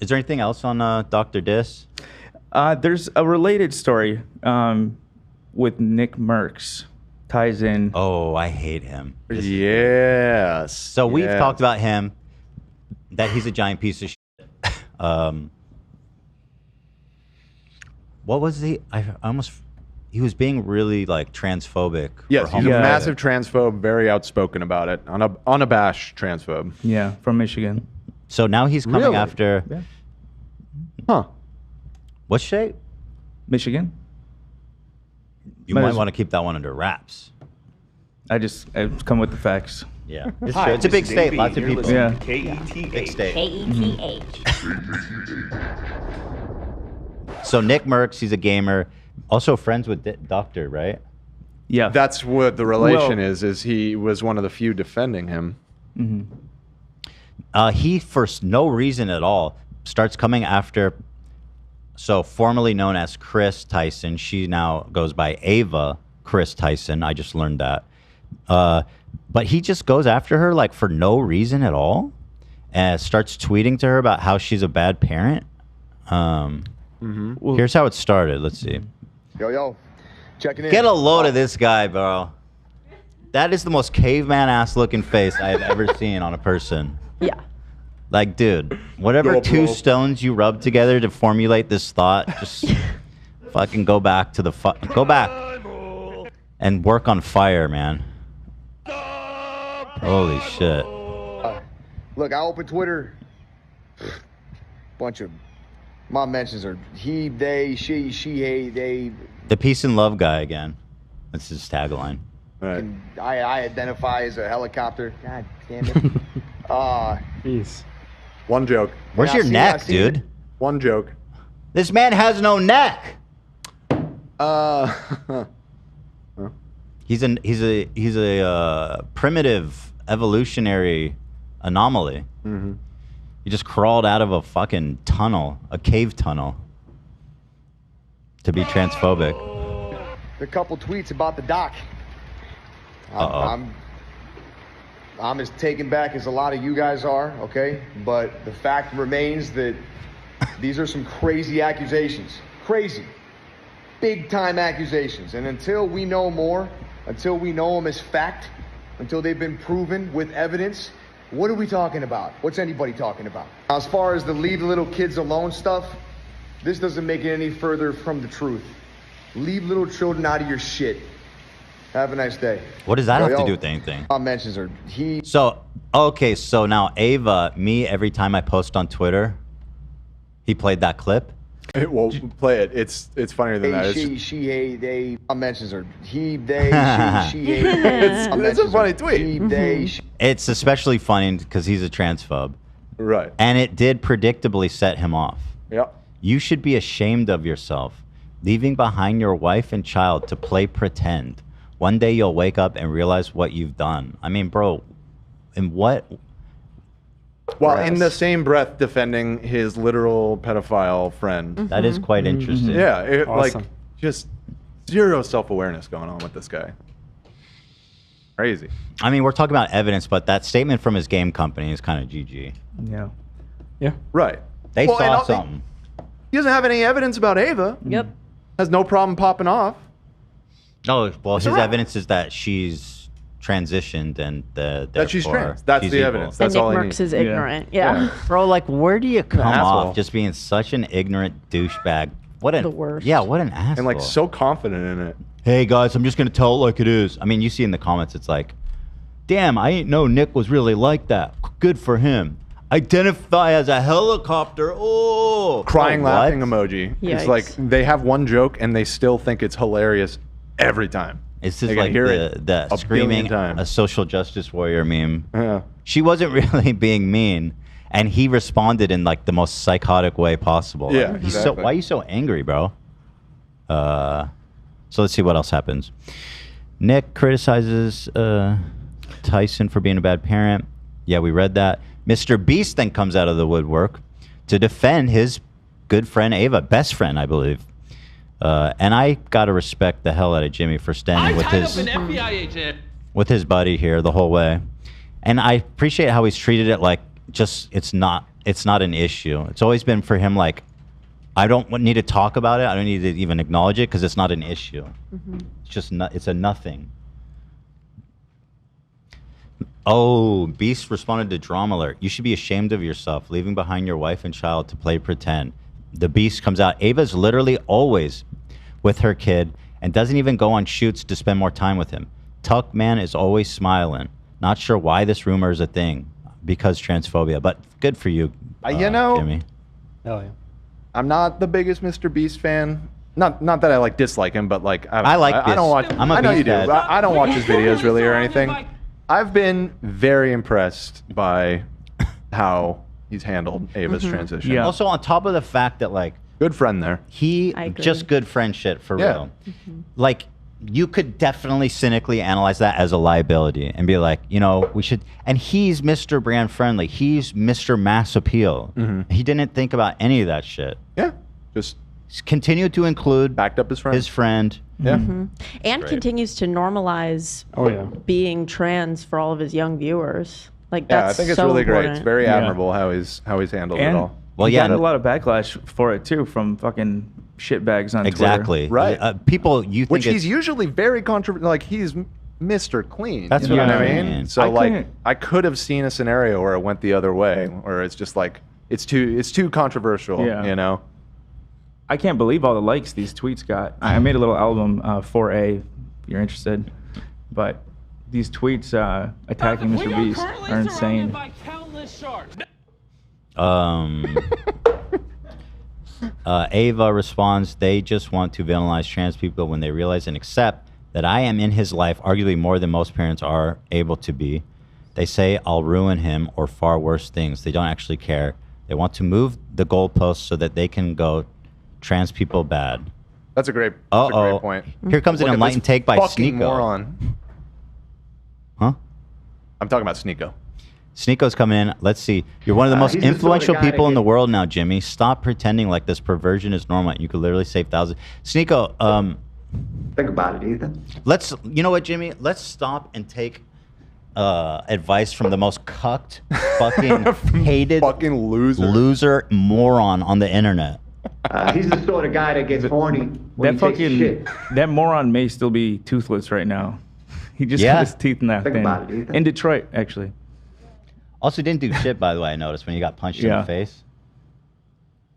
Is there anything else on Dr. Dis? There's a related story with Nickmercs. Ties in. Oh, I hate him. Yes. So we've talked about him, that he's a giant piece of shit. What was he? He was being really like transphobic. Yes, he's a massive transphobe, very outspoken about it. Unabashed transphobe. Yeah, from Michigan. So now he's coming after. Yeah. Huh. What state? Michigan. You might want to keep that one under wraps. I come with the facts. Yeah, it's a big state. Lots of people. Yeah. KETH. Big state. KETH. So Nickmercs, he's a gamer, also friends with Doctor, right? Yeah. That's what the relation is he was one of the few defending him. He, for no reason at all, starts coming after, so formerly known as Kris Tyson. She now goes by Ava Kris Tyson. I just learned that. But he just goes after her like for no reason at all, and starts tweeting to her about how she's a bad parent. Here's how it started. Let's see. Yo, checking in. Get a load of this guy, bro. That is the most caveman ass looking face I have ever seen on a person. Yeah. Like, dude, whatever two stones you rub together to formulate this thought, just fucking go back to the go back and work on fire, man. Holy shit. Look, I open Twitter. Bunch of my mentions are he, they, she, hey, they. The peace and love guy again. That's his tagline. Right. I identify as a helicopter. God damn it. Jeez. One joke. Where's your neck, dude? One joke. This man has no neck. He's a primitive evolutionary anomaly. He just crawled out of a fucking tunnel, a cave tunnel, to be transphobic. A couple tweets about the doc. I'm as taken back as a lot of you guys are, okay? But the fact remains that these are some crazy accusations. Crazy. Big time accusations. And until we know more, until we know them as fact, until they've been proven with evidence, what are we talking about? What's anybody talking about? As far as the leave the little kids alone stuff, this doesn't make it any further from the truth. Leave little children out of your shit. Have a nice day. What does that have to do with anything? My mentions are So, okay, so now Ava, every time I post on Twitter, he played that clip. Well, play it. It's funnier than that. She, hey, they. My mentions are he, they, she, hey. It's a funny tweet. He, they, It's especially funny because he's a transphobe. Right. And it did predictably set him off. Yep. You should be ashamed of yourself, leaving behind your wife and child to play pretend. One day you'll wake up and realize what you've done. I mean, bro, in what? While in the same breath defending his literal pedophile friend. That is quite interesting. Yeah, like just zero self-awareness going on with this guy. Crazy. I mean, we're talking about evidence, but that statement from his game company is kind of GG. Yeah. Yeah. Right. They saw something. He doesn't have any evidence about Ava. Yep. Has no problem popping off. Oh, well, his evidence is that she's transitioned and that she's trans. That's the evil. evidence. That's and all I need. Nickmercs is ignorant. Yeah. Bro, like, where do you come asshole. off just being such an ignorant douchebag? The worst. Yeah, what an asshole. And like so confident in it. Hey guys, I'm just gonna tell it like it is. I mean, you see in the comments, it's like, damn, I ain't know Nick was really like that. Good for him. Identify as a helicopter. Oh, Crying, laughing emoji. Yikes. It's like they have one joke and they still think it's hilarious every time. It's just They can like hear the it a screaming billion times. a social justice warrior meme. Yeah. She wasn't really being mean, and he responded in like the most psychotic way possible. Yeah, Like, exactly. why are you so angry, bro? So let's see what else happens. Nick criticizes Tyson for being a bad parent. Yeah, we read that. MrBeast then comes out of the woodwork to defend his good friend Ava, best friend, I believe. And I gotta respect the hell out of Jimmy for standing with his buddy here the whole way. And I appreciate how he's treated it like just it's not it's not an issue. It's always been for him like, I don't need to talk about it. I don't need to even acknowledge it because it's not an issue. It's just it's a nothing. Oh, Beast responded to Drama Alert. You should be ashamed of yourself, leaving behind your wife and child to play pretend. The Beast comes out. Ava's literally always with her kid and doesn't even go on shoots to spend more time with him. Tuck Man is always smiling. Not sure why this rumor is a thing, because transphobia. But good for you, You know, Jimmy. Hell yeah. I'm not the biggest Mr. Beast fan. Not that I like dislike him, but like I like I don't watch. I'm a I know Beast you do. head. I don't watch his videos really or anything. I've been very impressed by how he's handled Ava's transition. Yeah. Also, on top of the fact that like Good friend there. he I agree. just good friend shit for Yeah. real. Like you could definitely cynically analyze that as a liability and be like, you know, we should. And he's Mr. Brand Friendly. He's Mr. Mass Appeal. He didn't think about any of that shit. Yeah. Just Continue to include backed up his friend. his friend. Yeah. And Great. continues to normalize Oh yeah. being trans for all of his young viewers. Like Yeah, that's I think it's so really great. It's important. very Yeah. admirable how he's handled it And all. Well, he yeah, got a and- lot of backlash for it too from fucking shitbags on Twitter. Exactly. Right. People, you think Which it's, he's usually very controversial. Like he's Mr. Clean. That's you know what what I I mean. mean. So I like couldn't- I could have seen a scenario where it went the other way, where it's just like it's too controversial. Yeah. You know. I can't believe all the likes these tweets got. I made a little album, 4A, if you're interested. But these tweets attacking Mr. Beast are insane. Ava responds, they just want to villainize trans people when they realize and accept that I am in his life arguably more than most parents are able to be. They say I'll ruin him or far worse things. They don't actually care. They want to move the goalposts so that they can go trans people bad. That's a great point. Here comes an Look at enlightened this take by fucking Sneako. moron. Huh? I'm talking about Sneako. Sneako's coming in. Let's see. You're one of the most he's the sort of influential guy to people in the get- world now, Jimmy. Stop pretending like this perversion is normal. You could literally save thousands. Sneako, Think about it, Ethan. let's. You know what, Jimmy? Let's stop and take advice from the most cucked, fucking hated, Fucking loser. loser moron on the internet. He's the sort of guy that gets horny when That he takes a shit. that moron may still be toothless right now. He just Yeah. got his teeth knocked Think in. about it, Ethan. In Detroit, actually. Also, didn't do shit, by the way. I noticed when you got punched in Yeah. the face.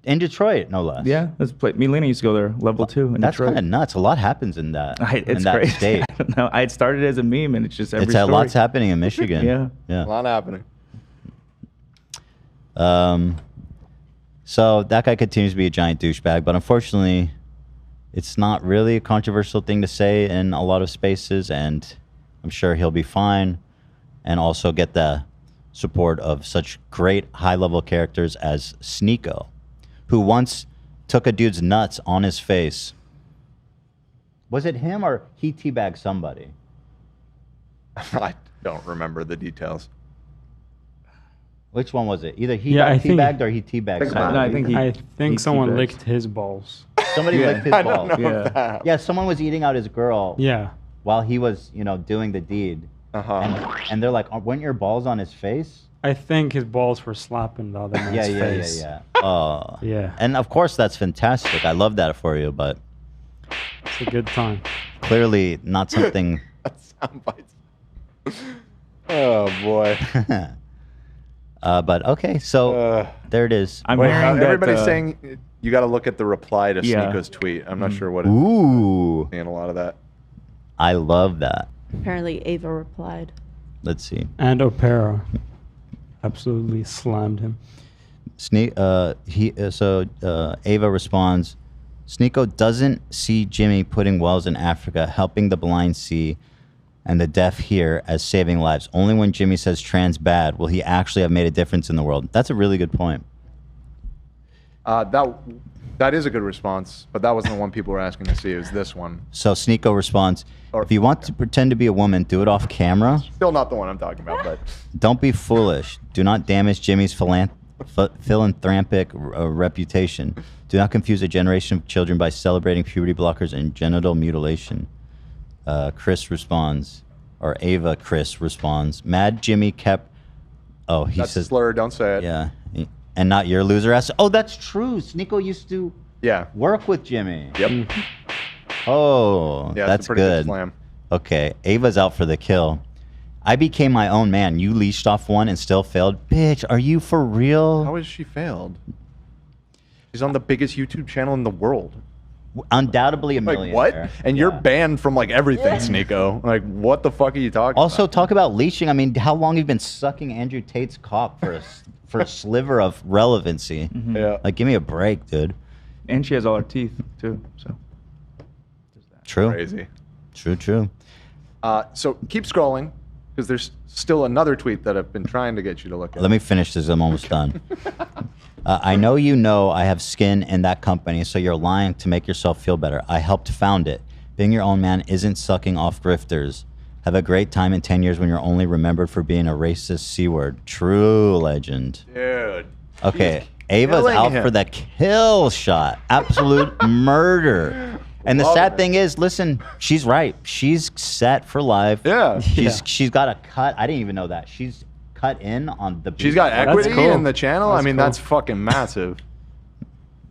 In Detroit, no less. Yeah, let's play. Me and Lena used to go there, level 2 in That's Detroit. kind of nuts. A lot happens in that. It's in that crazy. state. I don't know. I started as a meme, and it's just every It's story. lots happening in Michigan. Yeah. Yeah. A lot happening. So that guy continues to be a giant douchebag, but unfortunately, it's not really a controversial thing to say in a lot of spaces, and I'm sure he'll be fine, and also get the support of such great high-level characters as Sneako, who once took a dude's nuts on his face. Was it him or he teabagged somebody? I don't remember the details. Which one was it? Either he Yeah, got I think- teabagged or he teabagged Think somebody. about No, I think he. I think he someone teabags. licked his balls. Somebody Yeah. licked his I balls. don't know Yeah. if that happened. Yeah, someone was eating out his girl Yeah. while he was, doing the deed. Uh-huh. And they're like, weren't your balls on his face? I think his balls were slapping the other man's Yeah. face. Oh. Yeah. And of course, that's fantastic. I love that for you, but It's a good time. clearly not something. Sound bites. Oh boy. But okay, so there it is. I'm Wait, hearing that, everybody's saying you got to look at the reply to Yeah. Sneako's tweet. I'm not sure what it's Ooh, seeing a lot of that. I love that. Apparently, Ava replied. Let's see. And Opera absolutely slammed him. Ava responds, Sneako doesn't see Jimmy putting wells in Africa, helping the blind see, and the deaf hear as saving lives. Only when Jimmy says trans bad will he actually have made a difference in the world. That's a really good point. That is a good response, but that wasn't the one people were asking to see. It was this one. So Sneako responds, Or- if you want to pretend to be a woman, do it off camera. Still not the one I'm talking about, but Don't be foolish. Do not damage Jimmy's philanthropic reputation. Do not confuse a generation of children by celebrating puberty blockers and genital mutilation. Kris responds, or Kris responds, Mad Jimmy kept. Oh, he that's a says. slur. Don't say it. Yeah. and not your loser ass. Oh, that's true. Sneako used to Yeah. work with Jimmy. Yep. Oh, Yeah, that's it's a pretty good. slam. Okay, Ava's out for the kill. I became my own man. You leashed off one and still failed. Bitch, are you for real? How has she failed? She's on the biggest YouTube channel in the world. Undoubtedly a Like millionaire. what? And you're Yeah. banned from like everything, Sneako. Like what the fuck are you talking Also, about? talk about leashing. I mean, how long have you been sucking Andrew Tate's cock for for a sliver of relevancy? Yeah. Like, give me a break, dude. And she has all her teeth too. So True. Crazy. True. So keep scrolling because there's still another tweet that I've been trying to get you to look at. Let me finish this. I'm almost done. I know you know I have skin in that company, so you're lying to make yourself feel better. I helped found it. Being your own man isn't sucking off grifters. Have a great time in 10 years when you're only remembered for being a racist C-word. True legend. Dude. Okay, Ava's killing out him. for the kill shot. Absolute murder. And the Love sad it. thing is, listen, she's right. She's set for life. Yeah. She's got a cut. I didn't even know that. She's cut in on the. She's got That's equity cool. in the channel. I That's mean, cool. that's fucking massive.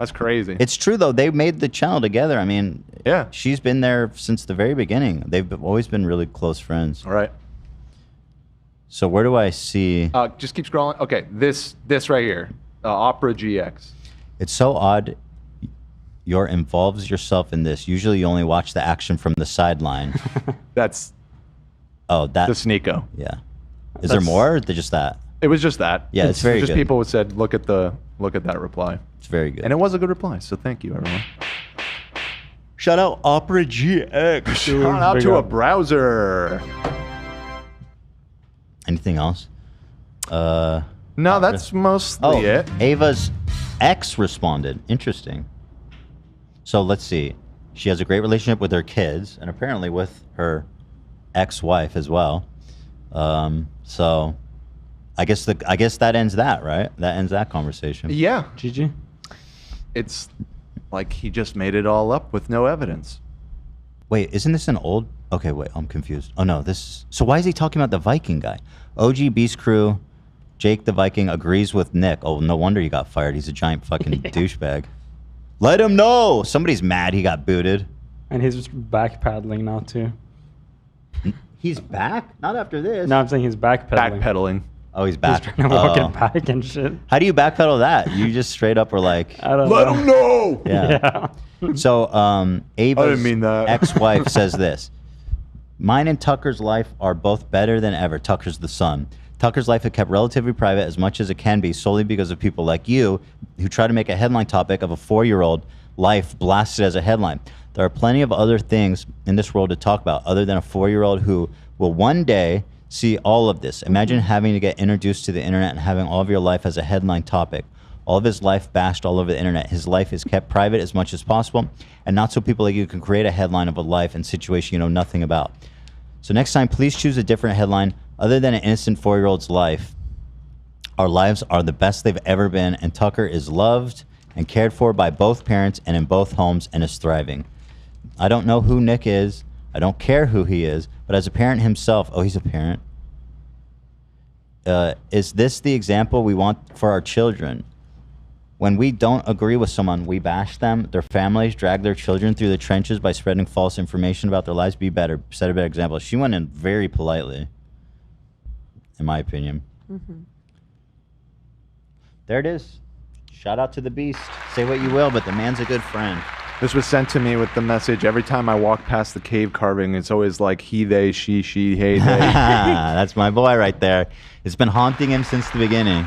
That's crazy. It's true though. They made the channel together. I mean, Yeah. she's been there since the very beginning. They've always been really close friends. All right. So where do I see? Just keep scrolling. Okay, this right here, Opera GX. It's so odd. You're involves yourself in this. Usually, you only watch the action from the sideline. That's Oh, that. the Sneako. Yeah. Is there That's- more? Or just that? It was just that. Yeah, it's very just good. people said, look at that reply, It's very good. and it was a good reply. So thank you, everyone. Shout out Opera GX. Shout out Big to a up. browser. Anything else? No, that's mostly Oh, it. Ava's ex responded. Interesting. So let's see. She has a great relationship with her kids and apparently with her ex-wife as well. So I guess that ends that, right? That ends that conversation. Yeah, GG. it's like he just made it all up with no evidence. Wait, isn't this an old? Okay, wait, I'm confused. Oh no, this. So why is he talking about the Viking guy? OG Beast Crew, Jake the Viking agrees with Nick. Oh, no wonder he got fired. He's a giant fucking douchebag. Let him know. Somebody's mad he got booted. And he's just backpedaling now too. He's back? Not after this. No, I'm saying he's backpedaling. Backpedaling. Oh, he's He's back. trying to walk Oh. it back and shit. How do you backpedal that? You just straight up were like, I don't Let know. him know. yeah. So, Ava's didn't mean that. ex-wife says this. Mine and Tucker's life are both better than ever. Tucker's the son. Tucker's life is kept relatively private as much as it can be solely because of people like you who try to make a headline topic of a 4-year-old life blasted as a headline. There are plenty of other things in this world to talk about other than a 4-year-old who will one day see all of this. Imagine having to get introduced to the internet and having all of your life as a headline topic. All of his life bashed all over the internet. His life is kept private as much as possible, and not so people like you can create a headline of a life and situation you know nothing about. So next time, please choose a different headline other than an innocent 4-year-old's life. Our lives are the best they've ever been, and Tucker is loved and cared for by both parents and in both homes and is thriving. I don't know who Nick is. I don't care who he is, but as a parent himself, oh, he's a parent. Is this the example we want for our children? When we don't agree with someone, we bash them, their families, drag their children through the trenches by spreading false information about their lives. Be better. Set a better example. She went in very politely, in my opinion. Mm-hmm. There it is. Shout out to the Beast. Say what you will, but the man's a good friend. This was sent to me with the message, every time I walk past the cave carving, it's always like he, they, she, hey, they. That's my boy right there. It's been haunting him since the beginning.